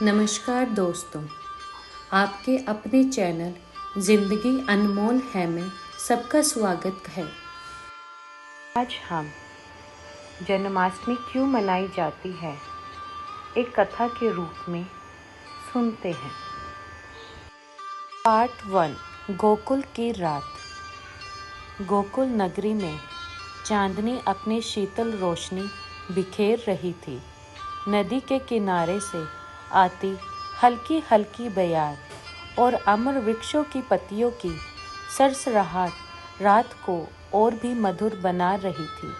नमस्कार दोस्तों, आपके अपने चैनल ज़िंदगी अनमोल है में सबका स्वागत है। आज हम जन्माष्टमी क्यों मनाई जाती है एक कथा के रूप में सुनते हैं। पार्ट 1। गोकुल की रात। गोकुल नगरी में चांदनी अपनी शीतल रोशनी बिखेर रही थी। नदी के किनारे से आती हल्की हल्की बयार और अमर वृक्षों की पत्तियों की सरसराहट रात को और भी मधुर बना रही थी।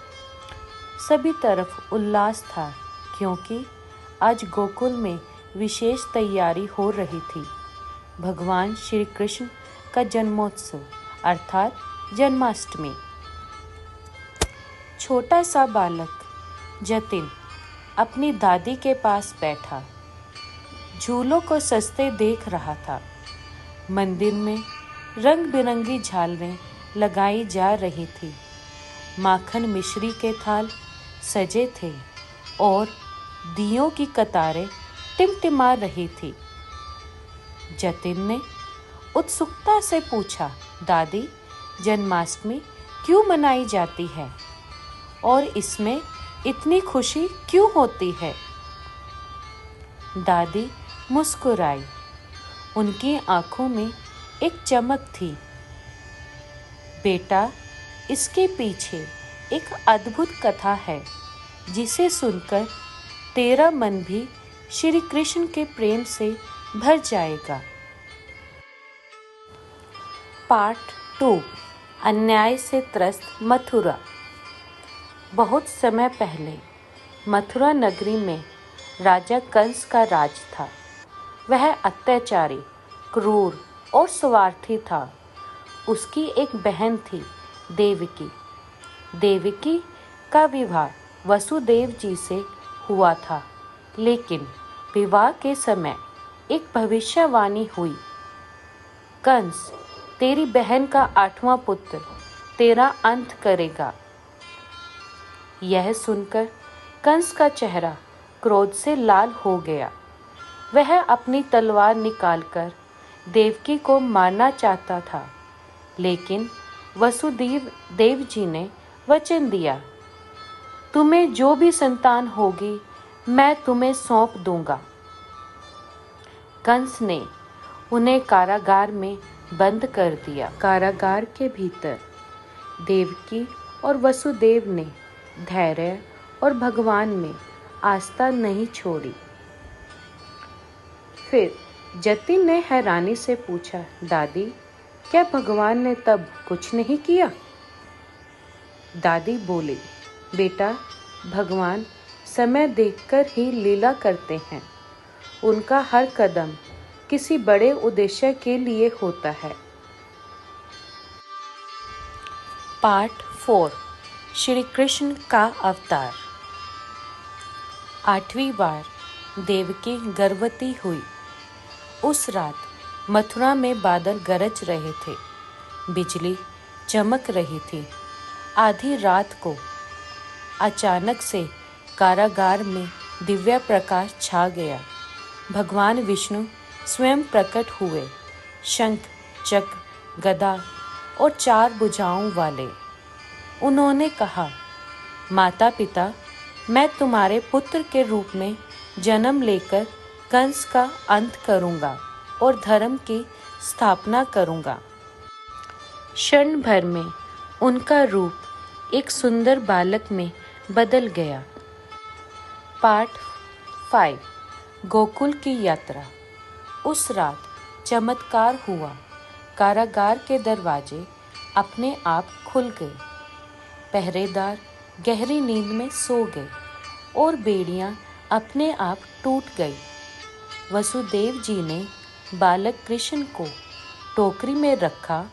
सभी तरफ उल्लास था क्योंकि आज गोकुल में विशेष तैयारी हो रही थी। भगवान श्री कृष्ण का जन्मोत्सव अर्थात जन्माष्टमी। छोटा सा बालक जतिन अपनी दादी के पास बैठा झूलों को सजते देख रहा था। मंदिर में रंग बिरंगी झालरें लगाई जा रही थी। माखन मिश्री के थाल सजे थे और दियों की कतारें टिमटिमा रही थी। जतिन ने उत्सुकता से पूछा, दादी, जन्माष्टमी क्यों मनाई जाती है और इसमें इतनी खुशी क्यों होती है? दादी मुस्कुराई। उनकी आंखों में एक चमक थी। बेटा, इसके पीछे एक अद्भुत कथा है जिसे सुनकर तेरा मन भी श्री कृष्ण के प्रेम से भर जाएगा। पार्ट 2। अन्याय से त्रस्त मथुरा। बहुत समय पहले मथुरा नगरी में राजा कंस का राज था। वह अत्याचारी, क्रूर और स्वार्थी था। उसकी एक बहन थी, देवकी। देवकी का विवाह वसुदेव जी से हुआ था, लेकिन विवाह के समय एक भविष्यवाणी हुई। कंस, तेरी बहन का 8वां पुत्र तेरा अंत करेगा। यह सुनकर कंस का चेहरा क्रोध से लाल हो गया। वह अपनी तलवार निकालकर देवकी को मारना चाहता था, लेकिन वसुदेव जी ने वचन दिया, तुम्हें जो भी संतान होगी मैं तुम्हें सौंप दूंगा। कंस ने उन्हें कारागार में बंद कर दिया। कारागार के भीतर देवकी और वसुदेव ने धैर्य और भगवान में आस्था नहीं छोड़ी। फिर जतिन ने हैरानी से पूछा, दादी, क्या भगवान ने तब कुछ नहीं किया? दादी बोली, बेटा, भगवान समय देखकर ही लीला करते हैं। उनका हर कदम किसी बड़े उद्देश्य के लिए होता है। पार्ट 4। श्री कृष्ण का अवतार। 8वीं बार देवकी गर्भवती हुई। उस रात मथुरा में बादल गरज रहे थे, बिजली चमक रही थी। आधी रात को अचानक से कारागार में दिव्य प्रकाश छा गया। भगवान विष्णु स्वयं प्रकट हुए, शंख, चक्र, गदा और 4 भुजाओं वाले। उन्होंने कहा, माता पिता, मैं तुम्हारे पुत्र के रूप में जन्म लेकर कंस का अंत करूंगा और धर्म की स्थापना करूंगा। क्षण भर में उनका रूप एक सुंदर बालक में बदल गया। पार्ट 5। गोकुल की यात्रा। उस रात चमत्कार हुआ। कारागार के दरवाजे अपने आप खुल गए। पहरेदार गहरी नींद में सो गए और बेड़ियां अपने आप टूट गई। वसुदेव जी ने बालक कृष्ण को टोकरी में रखा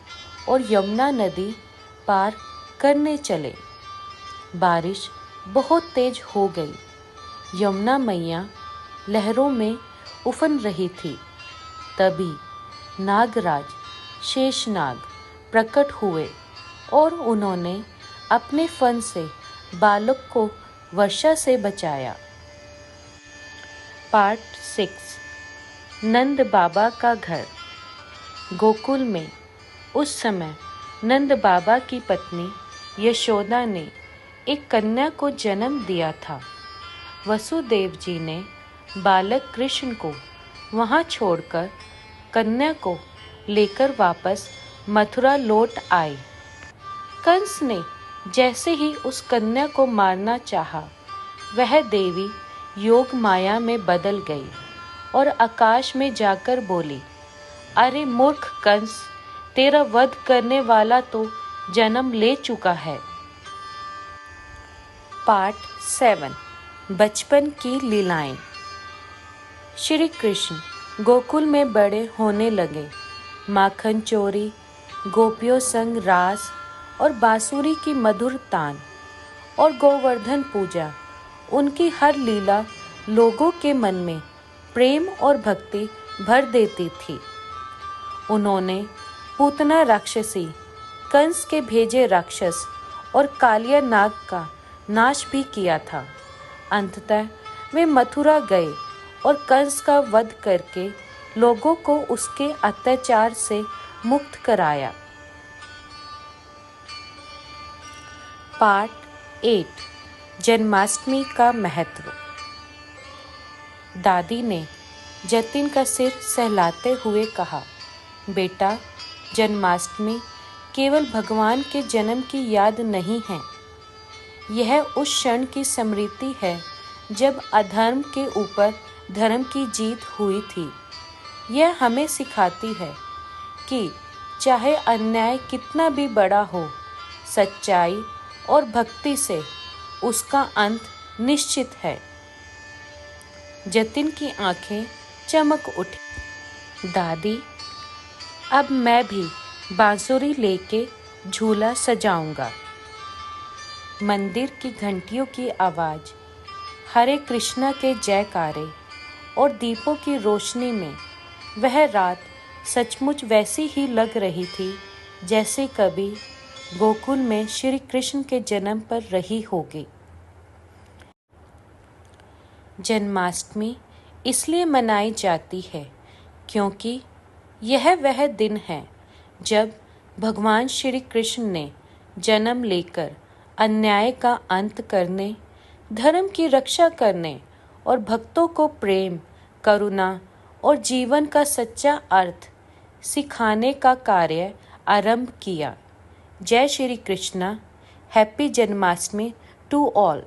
और यमुना नदी पार करने चले। बारिश बहुत तेज हो गई। यमुना मैया लहरों में उफन रही थी। तभी नागराज शेषनाग प्रकट हुए और उन्होंने अपने फन से बालक को वर्षा से बचाया। पार्ट 6। नंद बाबा का घर। गोकुल में उस समय नंद बाबा की पत्नी यशोदा ने एक कन्या को जन्म दिया था। वसुदेव जी ने बालक कृष्ण को वहां छोड़कर कन्या को लेकर वापस मथुरा लौट आए। कंस ने जैसे ही उस कन्या को मारना चाहा, वह देवी योग माया में बदल गई और आकाश में जाकर बोली, अरे मूर्ख कंस, तेरा वध करने वाला तो जन्म ले चुका है। पार्ट 7 बचपन की लीलाएं। श्री कृष्ण गोकुल में बड़े होने लगे। माखन चोरी, गोपियों संग रास और बांसुरी की मधुर तान और गोवर्धन पूजा, उनकी हर लीला लोगों के मन में प्रेम और भक्ति भर देती थी। उन्होंने पूतना राक्षसी, कंस के भेजे राक्षस और कालिया नाग का नाश भी किया था। अंततः वे मथुरा गए और कंस का वध करके लोगों को उसके अत्याचार से मुक्त कराया। पार्ट 8 जन्माष्टमी का महत्व। दादी ने जतिन का सिर सहलाते हुए कहा, बेटा, जन्माष्टमी केवल भगवान के जन्म की याद नहीं है, यह उस क्षण की स्मृति है जब अधर्म के ऊपर धर्म की जीत हुई थी। यह हमें सिखाती है कि चाहे अन्याय कितना भी बड़ा हो, सच्चाई और भक्ति से उसका अंत निश्चित है। जतिन की आंखें चमक उठी। दादी, अब मैं भी बांसुरी लेके झूला सजाऊंगा। मंदिर की घंटियों की आवाज, हरे कृष्णा के जयकारे और दीपों की रोशनी में वह रात सचमुच वैसी ही लग रही थी जैसे कभी गोकुल में श्री कृष्ण के जन्म पर रही होगी। जन्माष्टमी इसलिए मनाई जाती है क्योंकि यह वह दिन है जब भगवान श्री कृष्ण ने जन्म लेकर अन्याय का अंत करने, धर्म की रक्षा करने और भक्तों को प्रेम, करुणा और जीवन का सच्चा अर्थ सिखाने का कार्य आरंभ किया। जय Shri Krishna. Happy Janmashtami to all.